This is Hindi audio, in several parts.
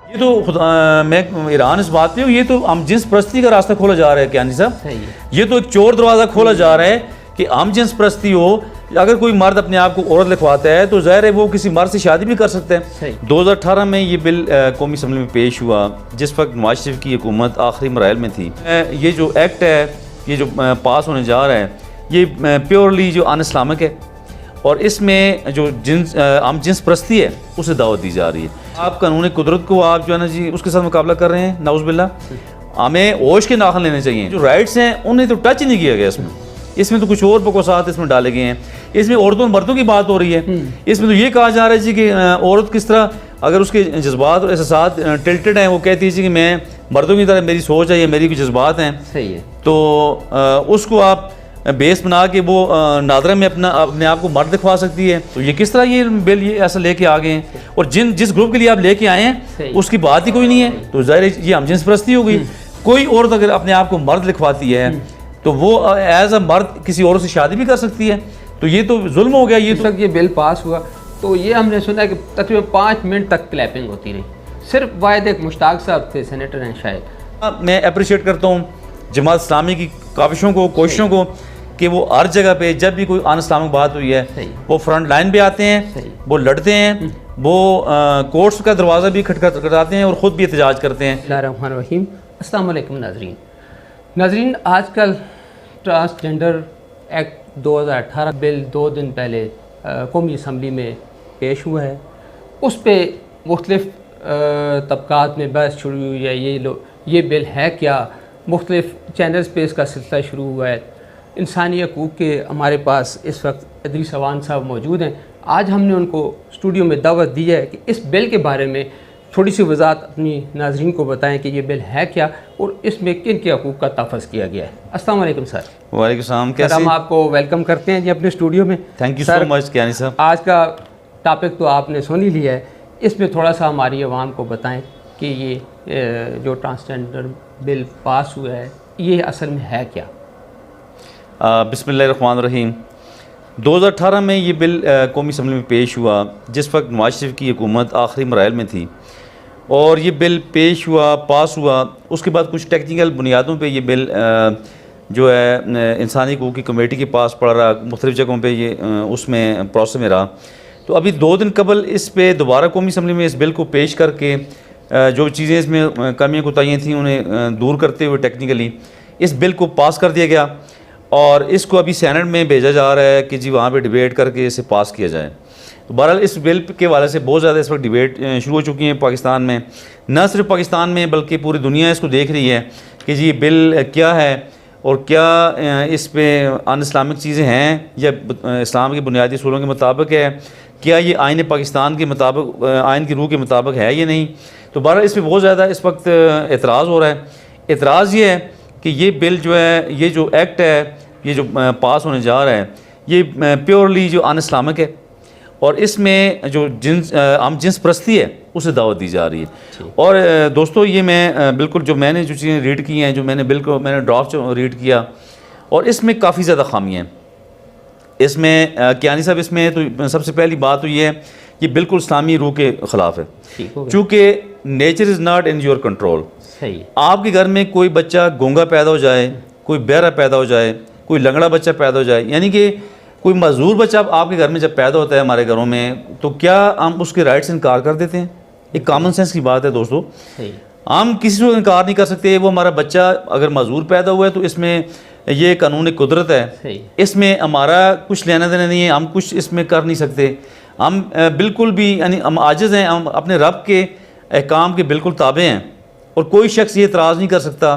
ये तो मैं ईरान इस बात पे हूँ, ये तो हम जिन्स परस्ती का रास्ता खोला जा रहा है कियानी साहब। ये तो एक चोर दरवाज़ा खोला जा रहा है कि हम जिन्स परस्ती हो। अगर कोई मर्द अपने आप को औरत लिखवाता है तो ज़ाहिर है वो किसी मर्द से शादी भी कर सकते हैं। 2018 में ये बिल कौमी असम्बली में पेश हुआ जिस वक्त नवाज शरीफ की हुकूमत आखिरी मराइल में थी। ये जो एक्ट है, ये जो पास होने जा रहा है, ये प्योरली जो अन इस्लामिक है और इसमें जो हम जिन्स परस्ती है उसे दावत दी जा रही है। आप कानूनी कुदरत को आप जो है ना जी उसके साथ मुकाबला कर रहे हैं। नाउज़ुबिल्लाह, हमें होश के नाखन लेने चाहिए। जो राइट्स हैं उन्हें तो टच ही नहीं किया गया इसमें तो कुछ और बकवासात इसमें डाले गए हैं। इसमें औरतों और मर्दों की बात हो रही है। इसमें तो ये कहा जा रहा है जी कि औरत किस तरह अगर उसके जज्बात और एहसास टिल्टेड हैं, वो कहती है जी कि मैं मर्दों की तरह मेरी सोच है या मेरी भी जज्बात हैं, सही है, तो उसको आप बेस बना के वो नादरा में अपने आप को मर्द दिखवा सकती है। तो ये किस तरह ये बिल ये ऐसा लेके आ गए हैं और जिस ग्रुप के लिए आप लेके आए हैं उसकी बात ही कोई नहीं है। तो ज़ाहिर ये हम जिन्स परस्ती हो गई। कोई औरत अगर अपने आप को मर्द लिखवाती है तो वो एज अ मर्द किसी और से शादी भी कर सकती है। तो ये तो जुल्म हो गया। ये बिल पास हुआ तो ये हमने सुना कि तकरीबन 5 मिनट तक क्लैपिंग होती रही। सिर्फ वाहिद एक मुश्ताक साहब थे, सेनेटर हैं शायद। मैं अप्रिशिएट करता हूँ जमात इस्लामी की काविशों को, कोशिशों को कि वो हर जगह पे जब भी कोई अन इस्लामिक बात हुई है वो फ्रंट लाइन पे आते हैं, वो लड़ते हैं, वो कोर्ट्स का दरवाज़ा भी खटखटाते हैं और ख़ुद भी एहतजाज करते हैं। रहीम। अस्सलाम वालेकुम नाज़रीन, आजकल ट्रांसजेंडर एक्ट 2018 बिल 2 दिन पहले कौमी असम्बली में पेश हुआ है। उस पर मुख्तलिफ तबकात में बहस शुरू हुई है। ये बिल है क्या, मुख्तलिफ चैनल्स पे इसका सिलसिला शुरू हुआ है। इंसानी हकूक़ के हमारे पास इस वक्त इदरीस अवान साहब मौजूद हैं। आज हमने उनको स्टूडियो में दावत दी है कि इस बिल के बारे में थोड़ी सी वजाहत अपनी नाज़रीन को बताएं कि ये बिल है क्या और इसमें किन के हकूक़ का तहफ़्फ़ुज़ किया गया है। अस्सलाम वालेकुम सर। वालेकुम सलाम। कैसे? हम आपको वेलकम करते हैं जी अपने स्टूडियो में। Thank you so much Kiani साहब। आज का टॉपिक तो आपने सुन ही लिया है, इसमें थोड़ा सा हमारी आवाम को बताएं कि ये जो ट्रांसजेंडर बिल पास हुआ है ये असल में है क्या। बिस्मिल्लाहिर्रहमानिर्रहीम। 2018 में ये बिल कौमी असम्बली में पेश हुआ जिस वक्त नवाज शरीफ की हुकूमत आखिरी मराइल में थी और ये बिल पेश हुआ, पास हुआ। उसके बाद कुछ टेक्निकल बुनियादों पे ये बिल जो है इंसानी हकूक़ की कमेटी के पास पड़ रहा, मुख्तलिफ़ जगहों पे ये उसमें प्रोसेस में रहा। तो अभी 2 दिन कबल इस पे दोबारा कौमी असम्बली में इस बिल को पेश करके जो चीज़ें इसमें कमियाँ कोताहियाँ थी उन्हें दूर करते हुए टेक्निकली इस बिल को पास कर दिया गया और इसको अभी सेनेट में भेजा जा रहा है कि जी वहाँ पे डिबेट करके इसे पास किया जाए। तो बहरहाल इस बिल के हवाले से बहुत ज़्यादा इस वक्त डिबेट शुरू हो चुकी है पाकिस्तान में, न सिर्फ पाकिस्तान में बल्कि पूरी दुनिया इसको देख रही है कि जी ये बिल क्या है और क्या इस पे अन इस्लामिक चीज़ें हैं या इस्लाम के बुनियादी असूलों के मुताबिक है, क्या ये आइन पाकिस्तान के मुताबिक, आइन की रूह के मुताबिक है या नहीं। तो बहरहाल इस पर बहुत ज़्यादा इस वक्त एतराज़ हो रहा है। एतराज़ ये है कि ये बिल जो है, ये जो एक्ट है, ये जो पास होने जा रहा है, ये प्योरली जो अन इस्लामिक है और इसमें जो हम जिन्स परस्ती है उसे दावत दी जा रही है। और दोस्तों ये मैं बिल्कुल जो मैंने जो चीज़ें रीड की हैं, जो मैंने बिल को मैंने ड्राफ्ट रीड किया और इसमें काफ़ी ज़्यादा खामियाँ हैं। इसमें कियानी साहब, इसमें तो सबसे पहली बात तो ये है ये बिल्कुल इस्लामी रूह के ख़िलाफ़ है, चूँकि nature is not in your control. आपके घर में कोई बच्चा गूंगा पैदा हो जाए, कोई बहरा पैदा हो जाए, कोई लंगड़ा बच्चा पैदा हो जाए, यानी कि कोई मजदूर बच्चा आपके घर में जब पैदा होता है हमारे घरों में, तो क्या हम उसके राइट से इनकार कर देते हैं? एक कॉमन सेंस की बात है दोस्तों, हम किसी को इनकार नहीं कर सकते। वो हमारा बच्चा अगर मजदूर पैदा हुआ है तो इसमें ये कानून कुदरत है, इसमें हमारा कुछ लेना देना नहीं है, हम कुछ इसमें कर नहीं सकते। हम बिल्कुल भी यानी हम आजिज़ हैं, हम अपने रब के अहकाम के बिल्कुल ताबे हैं और कोई शख्स ये इतराज़ नहीं कर सकता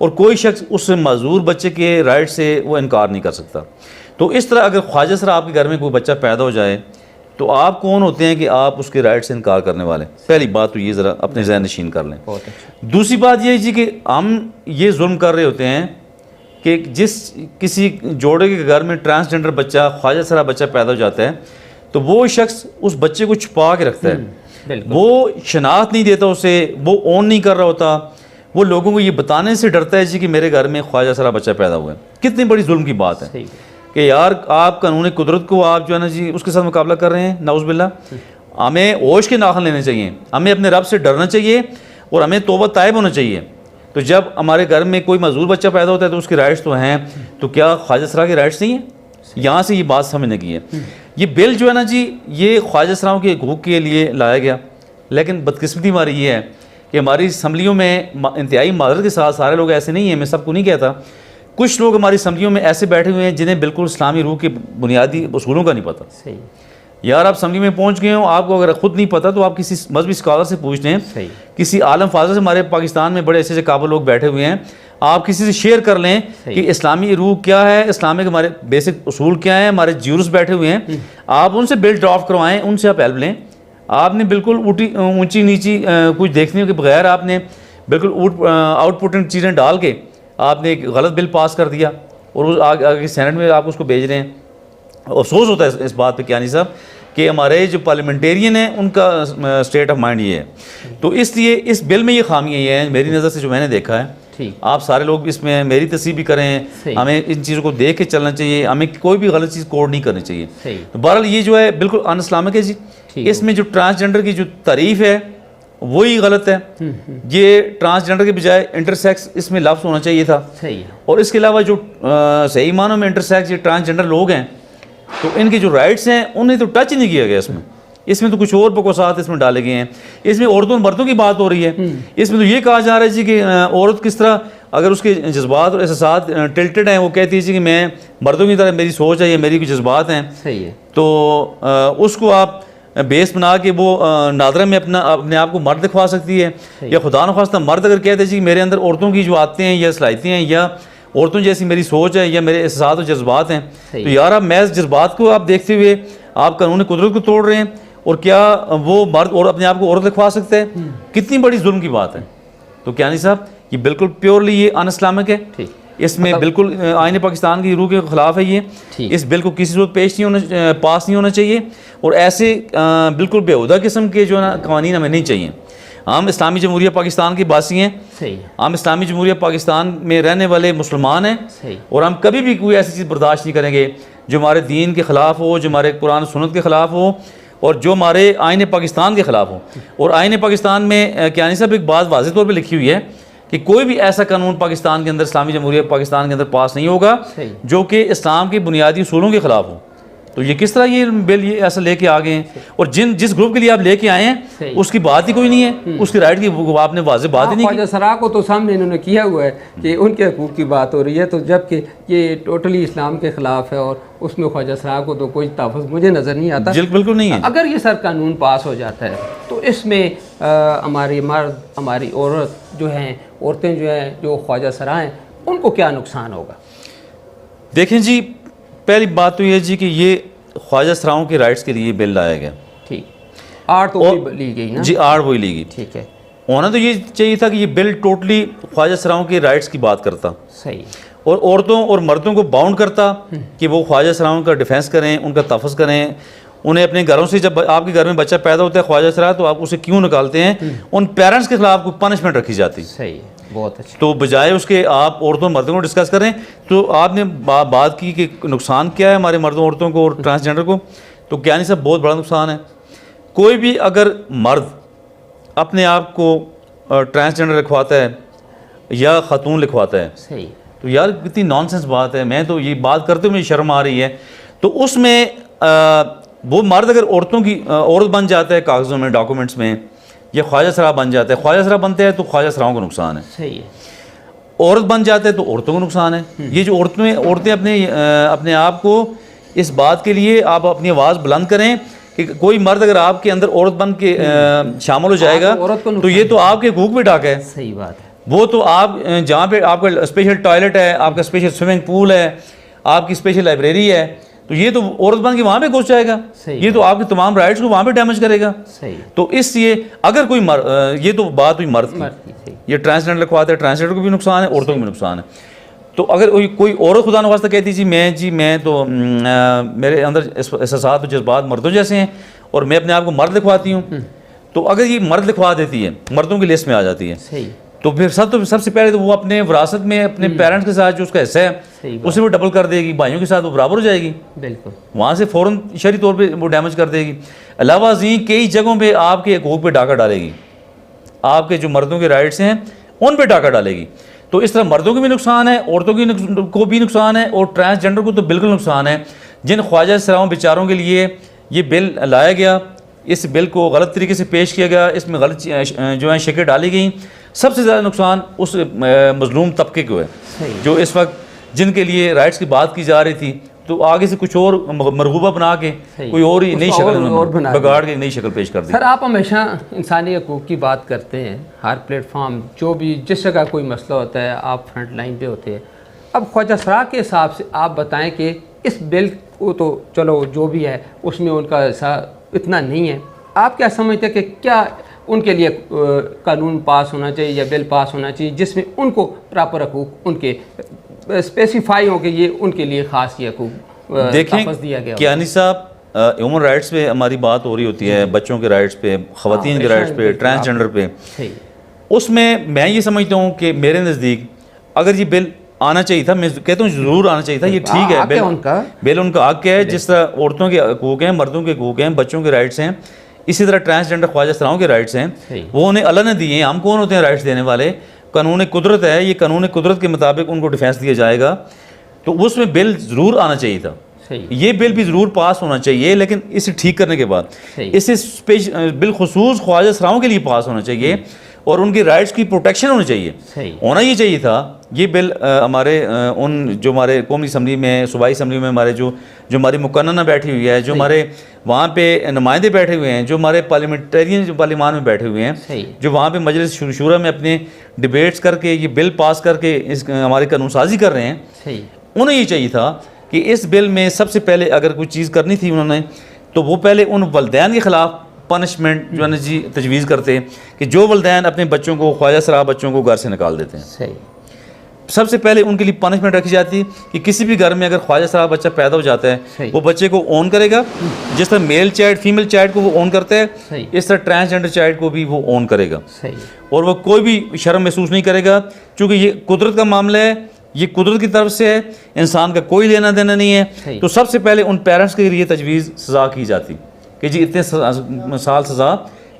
और कोई शख्स उस मजदूर बच्चे के राइट से वो इनकार नहीं कर सकता। तो इस तरह अगर ख्वाजा सर आपके घर में कोई बच्चा पैदा हो जाए तो आप कौन होते हैं कि आप उसके राइट से इनकार करने वाले? पहली बात तो ये ज़रा अपने ज़हन नशीन कर लें। दूसरी बात ये जी कि हम ये जुल्म कर रहे होते हैं कि जिस किसी जोड़े के घर में ट्रांसजेंडर बच्चा, ख्वाजा सरा बच्चा पैदा हो जाता है तो वो शख्स उस बच्चे को छुपा के रखता है, वो शनाख्त नहीं देता उसे, वो ओन नहीं कर रहा होता, वो लोगों को ये बताने से डरता है जी कि मेरे घर में ख्वाजा सरा बच्चा पैदा हुआ है। कितनी बड़ी जुल्म की बात है कि यार आप कानूनी कुदरत को आप जो है ना जी उसके साथ मुकाबला कर रहे हैं। नाउज़ुबिल्लाह, हमें होश के नाखन लेने चाहिए, हमें अपने रब से डरना चाहिए और हमें तौबा ताइब होना चाहिए। तो जब हमारे घर में कोई मजदूर बच्चा पैदा होता है तो उसके राइट्स तो हैं, तो क्या ख्वाजा सरा के राइट्स नहीं हैं? यहाँ से ये बात समझने की है। ये बिल जो है ना जी, ये ख्वाजा सराओं के हकूक़ के लिए लाया गया, लेकिन बदकिस्मती हमारी ये है कि हमारी असम्बलियों में इंतहाई मादरत के साथ, सारे लोग ऐसे नहीं हैं, मैं सबको नहीं कहता, कुछ लोग हमारी असम्बलियों में ऐसे बैठे हुए हैं जिन्हें बिल्कुल इस्लामी रूह के बुनियादी उसूलों का नहीं पता। सही यार, आप असम्बली में पहुंच गए हो, आपको अगर खुद नहीं पता तो आप किसी मजहबी स्कॉलर से पूछ लें, किसी आलम फाजल से। हमारे पाकिस्तान में बड़े ऐसे काबिल लोग बैठे हुए हैं, आप किसी से शेयर कर लें कि इस्लामी रूह क्या है, इस्लामिक हमारे बेसिक उसूल क्या है। हमारे ज्यूरिस्ट बैठे हुए हैं, आप उनसे बिल ड्राफ्ट करवाएं, उनसे आप हेल्प लें। आपने बिल्कुल ऊंची नीची कुछ देखने के बगैर आपने बिल्कुल आउटपुटिंग चीज़ें डाल के आपने एक गलत बिल पास कर दिया और उस आगे सेनेट में आप उसको भेज रहे हैं। अफसोस होता है इस बात पे कियानी साहब कि हमारे जो पार्लियामेंटेरियन हैं उनका स्टेट ऑफ माइंड ये है। तो इसलिए इस बिल में ये खामियाँ ये हैं मेरी नज़र से, जो मैंने देखा है। आप सारे लोग इसमें मेरी तस्वीर भी करें, हमें इन चीज़ों को देख के चलना चाहिए, हमें कोई भी गलत चीज़ कोड नहीं करनी चाहिए। तो बहरहाल ये जो है बिल्कुल अनइस्लामिक है जी। इसमें जो ट्रांसजेंडर की जो तारीफ़ है वही गलत है। ये ट्रांसजेंडर के बजाय इंटरसेक्स इसमें लफ्ज़ होना चाहिए था। और इसके अलावा जो सही मानों में इंटरसेक्स ये ट्रांसजेंडर लोग हैं तो इनके जो राइट्स हैं उन्हें तो टच नहीं किया गया इसमें तो कुछ और बकवासात इसमें डाले गए हैं। इसमें औरतों और मर्दों की बात हो रही है। इसमें तो ये कहा जा रहा है जी कि औरत किस तरह अगर उसके जज्बात और एहसास टिल्टेड हैं, वो कहती है जी कि मैं मर्दों की तरह मेरी सोच है या मेरी कुछ जज्बात हैं, सही है, तो उसको आप बेस बना के वो नादरा में अपने आप को मर्द दिखवा सकती है। या खुदा न खास्ता मर्द अगर कहते हैं जी मेरे अंदर औरतों की जो आदतें हैं या सलाहियतें हैं या औरतों जैसी मेरी सोच है या मेरे एहसास और जज्बात हैं, तो यार आप महज जज्बात को आप देखते हुए आप कानून कुदरत को तोड़ रहे हैं। और क्या वो मर्द और अपने आप को औरत लिखवा सकते हैं? कितनी बड़ी जुल्म की बात है। तो कियानी साहब ये बिल्कुल प्योरली ये अनइस्लामिक है। इसमें बिल्कुल आईने पाकिस्तान की रूह के खिलाफ है ये। इस बिल को किसी सूरत पास नहीं होना चाहिए और ऐसे बिल्कुल बेहुदा किस्म के जो ना कानून हमें नहीं चाहिए। हम इस्लामी जमहूरिया पाकिस्तान के बासी हैं, हम इस्लामी जमहूरिया पाकिस्तान में रहने वाले मुसलमान हैं और हम कभी भी कोई ऐसी चीज़ बर्दाश्त नहीं करेंगे जो हमारे दीन के ख़िलाफ़ हो, जो हमारे कुरान सुन्नत के ख़िलाफ़ हो और जो हमारे आईने पाकिस्तान के ख़िलाफ़ हो। और आईने पाकिस्तान में कियानी साहब एक बात वाज़ेह तौर पर लिखी हुई है कि कोई भी ऐसा कानून पाकिस्तान के अंदर, इस्लामी जमहूरिया पाकिस्तान के अंदर पास नहीं होगा जो कि इस्लाम के बुनियादी उसूलों के ख़िलाफ़ हो। तो ये किस तरह ये बिल ये ऐसा लेके आ गए हैं? और जिस ग्रुप के लिए आप लेके आए हैं उसकी बात ही कोई नहीं है, उसकी राइट की आपने वाज़ेह बात ही नहीं की। सरा को तो सामने इन्होंने किया हुआ है कि उनके हकूक़ की बात हो रही है, तो जबकि ये टोटली इस्लाम के ख़िलाफ़ है और उसमें ख्वाजा सरा को तो कोई तहफ़्फ़ुज़ मुझे नज़र नहीं आता। बिल्कुल नहीं है। अगर ये सर कानून पास हो जाता है तो इसमें हमारी मर्द, हमारी औरत जो हैं, औरतें जो हैं, जो ख्वाजा सरा हैं, उनको क्या नुकसान होगा? देखें जी, पहली बात तो ये जी कि ये ख्वाजा सराओं के राइट्स के लिए बिल लाया गया। ठीक, आड़ तो वही ली गई ना जी, आड़ वही ली गई। ठीक है, होना तो ये चाहिए था कि ये बिल टोटली ख्वाजा सराओं के राइट्स की बात करता, सही, और औरतों और मर्दों को बाउंड करता कि वो ख्वाजा सराओं का डिफेंस करें, उनका तहफ़्फ़ुज़ करें। उन्हें अपने घरों से, जब आपके घर में बच्चा पैदा होता है ख्वाजा सरा, तो आप उसे क्यों निकालते हैं? उन पेरेंट्स के खिलाफ कोई पनिशमेंट रखी जाती। सही, बहुत अच्छा। तो बजाय उसके आप औरतों मर्दों को डिस्कस करें, तो आपने बात की कि नुकसान क्या है हमारे मर्दों औरतों को और ट्रांसजेंडर को। तो क्या नहीं, सब बहुत बड़ा नुकसान है। कोई भी अगर मर्द अपने आप को ट्रांसजेंडर लिखवाता है या खातून लिखवाता है, सही, तो यार कितनी नॉनसेंस बात है। मैं तो ये बात करते हुए मुझे शर्म आ रही है। तो उसमें वो मर्द अगर औरत बन जाता है कागज़ों में, डॉक्यूमेंट्स में, या ख्वाजा सरा बन जाता है, ख्वाजा सरा बनते हैं तो ख्वाजा सराओं को नुकसान है। सही है। औरत बन जाते हैं तो औरतों को नुकसान है। ये जो औरतें अपने आप को इस बात के लिए आप अपनी आवाज़ बुलंद करें कि कोई मर्द अगर आपके अंदर औरत बन के शामिल हो जाएगा तो ये तो आपके हकूक़ पे डाका है। सही बात है। वो तो आप जहाँ पे आपका स्पेशल टॉयलेट है, आपका स्पेशल स्विमिंग पूल है, आपकी स्पेशल लाइब्रेरी है, तो ये तो औरत बन के वहाँ पे घुस जाएगा। ये तो आपके तमाम राइट्स को वहाँ पे डैमेज करेगा। सही। तो इसलिए अगर कोई ये तो बात हुई मर्द की, ये ट्रांसजेंडर लिखवाते हैं, ट्रांसजेंडर को भी नुकसान है, औरतों को भी नुकसान है। तो अगर कोई औरत खुदा न वास्ता कहती मैं तो मेरे अंदर एहसास और जज्बात मर्दों जैसे हैं और मैं अपने आप को मर्द लिखवाती हूँ, तो अगर ये मर्द लिखवा देती है, मर्दों की लिस्ट में आ जाती है, सही, तो फिर सबसे पहले तो वो अपने विरासत में अपने पेरेंट्स के साथ जो उसका हिस्सा है उसे वो डबल कर देगी, भाइयों के साथ वो बराबर हो जाएगी। बिल्कुल, वहाँ से फ़ौरन शरई तौर पे वो डैमेज कर देगी। अलावा जी कई जगहों पे आपके हकूक़ पे डाका डालेगी, आपके जो मर्दों के राइट्स हैं उन पे डाका डालेगी। तो इस तरह मर्दों को भी नुकसान है, औरतों को भी नुकसान है, और ट्रांसजेंडर को तो बिल्कुल नुकसान है। जिन ख्वाजा सराओं बेचारों के लिए ये बिल लाया गया, इस बिल को गलत तरीके से पेश किया गया, इसमें गलत जो है शिकें डाली गई, सबसे ज़्यादा नुकसान उस मजलूम तबके को है जो इस वक्त जिनके लिए राइट्स की बात की जा रही थी, तो आगे से कुछ और मरगूबा बना के कोई और ही नई शक्ल बगाड़ के नई शक्ल पेश कर दी। सर, आप हमेशा इंसानी हकूक़ की बात करते हैं, हर प्लेटफॉर्म जो भी जिस जगह कोई मसला होता है आप फ्रंट लाइन पे होते हैं। अब ख्वाजा सरा के हिसाब से आप बताएं कि इस बिल को तो चलो जो भी है उसमें उनका ऐसा इतना नहीं है, आप क्या समझते हैं कि क्या उनके लिए कानून पास होना चाहिए या बिल पास होना चाहिए जिसमें उनको प्रॉपर हकूक़ उनके स्पेसिफाई हो कि ये उनके लिए ख़ास ये हकूक़ देखें दिया गया? कियानी साहब, ह्यूमन राइट्स पे हमारी बात हो रही होती है, बच्चों के राइट्स पे, ख़वातीन के राइट्स पे, ट्रांसजेंडर पे, उसमें मैं ये समझता हूँ कि मेरे नज़दीक अगर ये बिल आना चाहिए था, मैं कहता हूँ ज़रूर आना चाहिए था, ये ठीक है, बिल उनका हक है। जिस तरह औरतों के हकूक़ हैं, मर्दों के हकूक़ हैं, बच्चों के राइट्स हैं, इसी तरह ट्रांसजेंडर ख्वाजा सराओं के राइट्स हैं, वो उन्हें अल्लाह ने दिए हैं। हम कौन होते हैं राइट्स देने वाले? कानून कुदरत है, ये कानून कुदरत के मुताबिक उनको डिफेंस दिया जाएगा। तो उसमें बिल ज़रूर आना चाहिए था, ये बिल भी ज़रूर पास होना चाहिए, लेकिन इसे ठीक करने के बाद इसे बिलखुसूस ख्वाजा सराओं के लिए पास होना चाहिए और उनके राइट्स की प्रोटेक्शन होनी चाहिए। होना ये चाहिए था ये बिल हमारे उन जो हमारे कौमी असम्बली में, सूबाई असम्बली में हमारे जो हमारी मुकन्ना बैठी हुई है, जो हमारे वहाँ पे नुमाइंदे बैठे हुए हैं, जो हमारे पार्लियामेंटेरियन जो पार्लियामान में बैठे हुए हैं, जो वहाँ पे मजलिस शूरा में अपने डिबेट्स करके ये बिल पास करके इस हमारी कानून साजी कर रहे हैं, उन्हें ये चाहिए था कि इस बिल में सबसे पहले अगर कोई चीज़ करनी थी उन्होंने, तो वो पहले उन वलदैन के ख़िलाफ़ पनिशमेंट जो है ना जी तजवीज़ करते कि जो वलदैन अपने बच्चों को, ख्वाजा सरा बच्चों को घर से निकाल देते हैं, सबसे पहले उनके लिए पनिशमेंट रखी जाती है कि किसी भी घर में अगर ख्वाजा सरा बच्चा पैदा हो जाता है, वो बच्चे को ओन करेगा, जिस तरह मेल चाइल्ड फीमेल चाइल्ड को वो ओन करता है, इस तरह ट्रांसजेंडर चाइल्ड को भी वो ओन करेगा। और वो कोई भी शर्म महसूस नहीं करेगा, क्योंकि ये कुदरत का मामला है, ये कुदरत की तरफ से है, इंसान का कोई लेना देना नहीं है। तो सबसे पहले उन पेरेंट्स के लिए तजवीज़ सज़ा की जाती कि जी इतने साल सज़ा,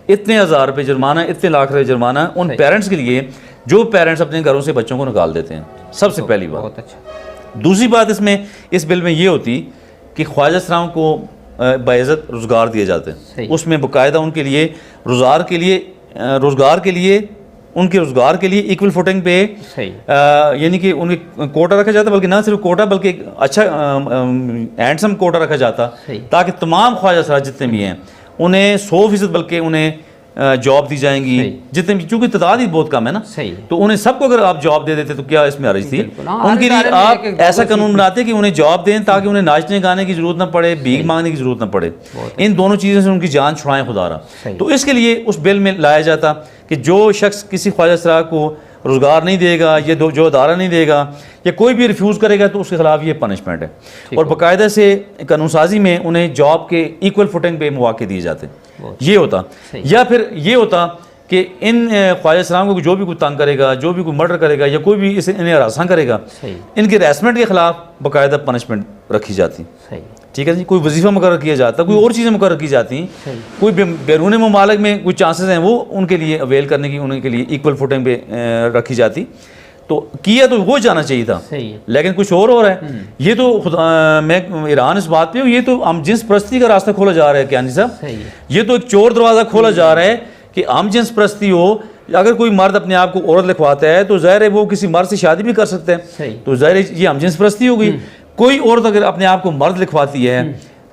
इतने हज़ार रुपये जुर्माना, इतने लाख रुपये जुर्माना उन पेरेंट्स के लिए जो पेरेंट्स अपने घरों से बच्चों को निकाल देते हैं। सबसे पहली बात। बहुत अच्छा। दूसरी बात इसमें इस बिल में ये होती कि ख्वाजा सराओं को बाइज़्ज़त रोज़गार दिए जाते हैं, उसमें बाकायदा उनके लिए रोज़गार के लिए उनके रोज़गार के लिए इक्वल फुटिंग पे यानी कि उनके कोटा रखा जाता, बल्कि ना सिर्फ कोटा बल्कि अच्छा हैंडसम कोटा रखा जाता, ताकि तमाम ख्वाजा सरा जितने भी हैं उन्हें 100% बल्कि उन्हें जॉब दी जाएंगी, जितने भी, चूँकि तादाद ही बहुत कम है ना, तो उन्हें सबको अगर आप जॉब दे देते तो क्या इसमें हर्ज थी? उनके लिए आप ऐसा कानून बनाते कि उन्हें जॉब दें ताकि उन्हें नाचने गाने की ज़रूरत ना पड़े, भीख मांगने की ज़रूरत ना पड़े, इन दोनों चीज़ों से उनकी जान छुड़ाएं खुदारा। तो इसके लिए उस बिल में लाया जाता कि जो शख्स किसी ख्वाजा सरा को रोज़गार नहीं देगा, ये जो अदारा नहीं देगा या कोई भी रिफ्यूज़ करेगा तो उसके ख़िलाफ़ ये पनिशमेंट है, और बाकायदा से कानून साजी में उन्हें जॉब के इक्वल फुटिंग पे मौके दिए जाते। ये होता, या फिर ये होता कि इन ख्वाजा सराओं को जो भी कोई तंग करेगा, जो भी कोई मर्डर करेगा या कोई भी इन्हें हरासा करेगा, इनके हरासमेंट के ख़िलाफ़ बाकायदा पनिशमेंट रखी जाती। ठीक है जी। कोई वजीफ़ा मुकर्रर किया जाता, कोई और चीज़ें मुकर्रर की जाती, कोई बैरून ममालिक में कोई चांसेस हैं वो उनके लिए अवेल करने की उनके लिए इक्वल फुटिंग पे रखी जाती। तो किया तो वो जाना चाहिए था, लेकिन कुछ और हो रहा है। ये तो मैं ईरान इस बात पे हूँ, ये तो हम जिन्स परस्ती का रास्ता खोला जा रहा है कियानी साहब, ये तो एक चोर दरवाज़ा खोला जा रहा है कि हम जिन्स परस्ती हो। अगर कोई मर्द अपने आप को औरत लिखवाता है तो ज़ाहिर है वो किसी मर्द से शादी भी कर सकते हैं, तो ज़ाहिर है ये हम जिन्स परस्ती हो गई। कोई औरत अगर अपने आप को मर्द लिखवाती है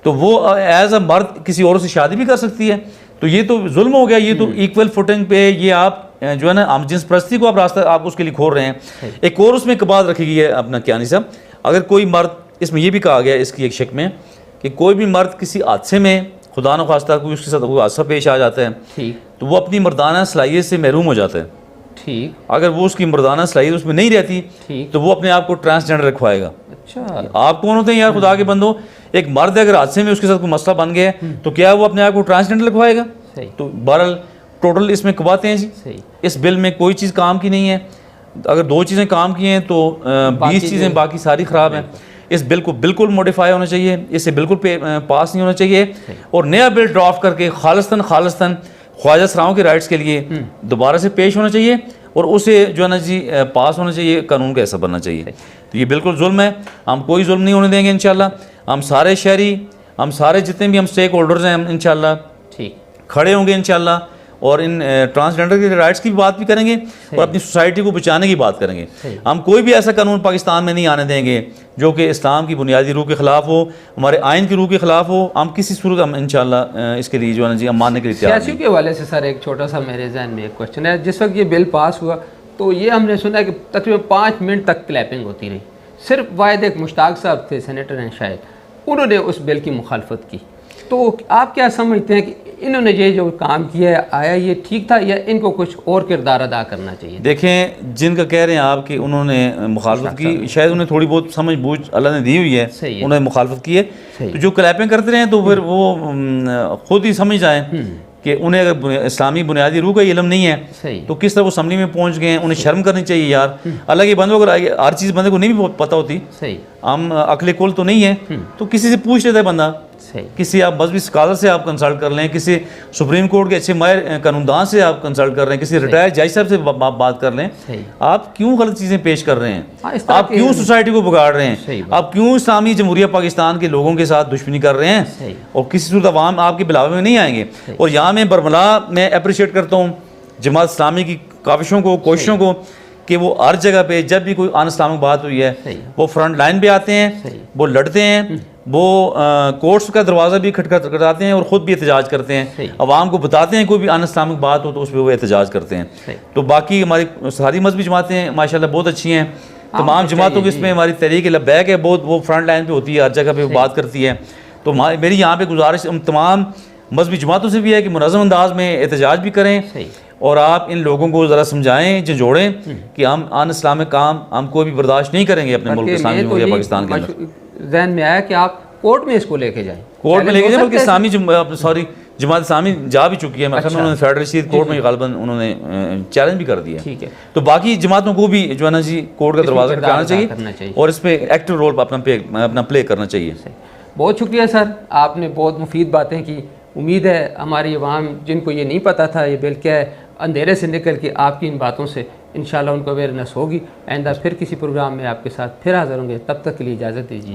तो वो एज अ मर्द किसी औरत से शादी भी कर सकती है, तो ये तो जुल्म हो गया। ये तो इक्वल फुटिंग पे ये आप जो है ना हम जिन्स परस्ती को आप रास्ता आप उसके लिए खोल रहे हैं। एक और उसमें एक बात रखी गई है अपना कियानी साहब, अगर कोई मर्द, इसमें ये भी कहा गया इसकी एक शक में कि कोई भी मर्द किसी हादसे में खुदा न खास्ता कोई उसके साथ कोई हादसा पेश आ जाता है तो वो अपनी मर्दाना सलाहियत से महरूम हो जाता है। ठीक, अगर वो उसकी मर्दाना सलाहियत उसमें नहीं रहती तो वो अपने आप को ट्रांसजेंडर रखवाएगा। अच्छा, आप कौन होते हैं यार खुदा के बंदो? एक मर्द अगर हादसे में उसके साथ कोई मसला बन गया है तो क्या वो अपने आप को ट्रांसजेंडर रखवाएगा? तो बहरहाल टोटल इसमें कबाते हैं जी। इस बिल में कोई चीज़ काम की नहीं है। अगर 2 चीज़ें काम की हैं तो 20 चीज़ें बाकी सारी ख़राब हैं। इस बिल को बिल्कुल मॉडिफाई होना चाहिए, इसे बिल्कुल पास नहीं होना चाहिए, और नया बिल ड्राफ्ट करके खालिस्तान ख्वाजा सराओं के राइट्स के लिए दोबारा से पेश होना चाहिए, और उसे जो है ना जी पास होना चाहिए, कानून का हिस्सा बनना चाहिए। तो ये बिल्कुल जुल्म है, हम कोई जुल्म नहीं होने देंगे इंशाल्लाह। हम सारे शहरी, हम सारे जितने भी हम स्टेक होल्डर्स हैं, हम इंशाल्लाह ठीक खड़े होंगे इंशाल्लाह, और इन ट्रांसजेंडर के राइट्स की भी बात भी करेंगे और अपनी सोसाइटी को बचाने की बात करेंगे। हम कोई भी ऐसा कानून पाकिस्तान में नहीं आने देंगे जो कि इस्लाम की बुनियादी रूह के ख़िलाफ़ हो, हमारे आइन की रूह के ख़िलाफ़ हो। हम किसी सूरत हम इंशाल्लाह इसके लिए जो है ना जी हम मानने के लिए तैयार हैं। सियासियों के हवाले से सर एक छोटा सा मेरे जहन में एक क्वेश्चन है। जिस वक्त ये बिल पास हुआ तो ये हमने सुना कि तकरीबन 5 मिनट तक क्लैपिंग होती रही। सिर्फ वाहिद एक मुश्ताक साहब थे, सेनेटर हैं शायद, उन्होंने उस बिल की मुखालफत की। तो आप क्या समझते हैं कि इन्होंने ये जो काम किया है, आया ये ठीक था या इनको कुछ और किरदार अदा करना चाहिए? देखें, जिनका कह रहे हैं आप कि उन्होंने मुखालफत की, शायद उन्हें थोड़ी बहुत समझ बूझ अल्लाह ने दी हुई है, उन्होंने मुखालफत की है। तो जो क्लैपिंग करते रहे तो फिर वो खुद ही समझ जाएँ कि उन्हें अगर इस्लामी बुनियादी रूह का इल्म नहीं है तो किस तरह वो असम्बली में पहुंच गए हैं। उन्हें शर्म करनी चाहिए यार। अल्लाह के बंदों, अगर हर चीज़ बंदे को नहीं भी पता होती, हम अकले कुल तो नहीं है, तो किसी से पूछ लेता है बंदा, किसी आप मजहबी स्कॉलर से आप कंसल्ट कर लें, किसी सुप्रीम कोर्ट के अच्छे माहिर कानूनदान से आप कंसल्ट कर लें, किसी रिटायर्ड जज साहब से बात कर लें। आप क्यों गलत चीज़ें पेश कर रहे हैं? आप क्यों सोसाइटी को बिगाड़ रहे हैं? आप क्यों इस्लामी जमहूरिया पाकिस्तान के लोगों के साथ दुश्मनी कर रहे हैं? और किसी सूरत अवाम आपके बिलावे में नहीं आएंगे। और यहाँ मैं बरमला मैं अप्रिशिएट करता हूँ जमात इस्लामी की काविशों को, कोशिशों को, कि वो हर जगह पे जब भी कोई अन इस्लामिक बात हुई है वो फ्रंट लाइन पे आते हैं, वो लड़ते हैं, वो कोर्ट्स का दरवाज़ा भी खटखटाते हैं और ख़ुद भी एहतजाज करते हैं, अवाम को बताते हैं कोई भी अन इस्लामिक बात हो तो उस पर वो एहतजाज करते हैं। तो बाकी हमारी सारी मजहबी जमातें माशाल्लाह बहुत अच्छी हैं। तमाम जमातों की इसमें हमारी तहरीक लब्बैक है, बहुत वो फ्रंट लाइन पे होती है, हर जगह पे बात करती है। तो मेरी यहाँ पे गुजारिश तमाम मजहबी जमातों से भी है कि मुनज़्ज़म अंदाज में एहतजाज भी करें, और आप इन लोगों को ज़रा समझाएं, झंझोड़ें कि हम अन इस्लामिक काम हम कोई भी बर्दाश्त नहीं करेंगे अपने मुल्क इस्लामी जमहूरिया पाकिस्तान के अंदर। ज़हन में आया कि आप कोर्ट में इसको लेके जाएं, कोर्ट में लेके जाएं, बल्कि जमात इस्लामी जा भी चुकी है। मैं उन्होंने फेडरल रशीद कोर्ट में गालिबन उन्होंने चैलेंज भी कर दिया। ठीक है, तो बाकी जमातों को भी जो है ना जी कोर्ट का दरवाज़ा खटखटाना चाहिए और इस पर एक्टिव रोल अपना प्ले करना चाहिए। बहुत शुक्रिया सर, आपने बहुत मुफीद बातें की। उम्मीद है हमारी अवाम जिनको ये नहीं पता था ये बिल क्या है, अंधेरे से निकल के आपकी इन बातों से इंशाल्लाह उनको अवेयरनेस होगी। आइंदा फिर किसी प्रोग्राम में आपके साथ फिर हाज़िर होंगे, तब तक के लिए इजाज़त दीजिए।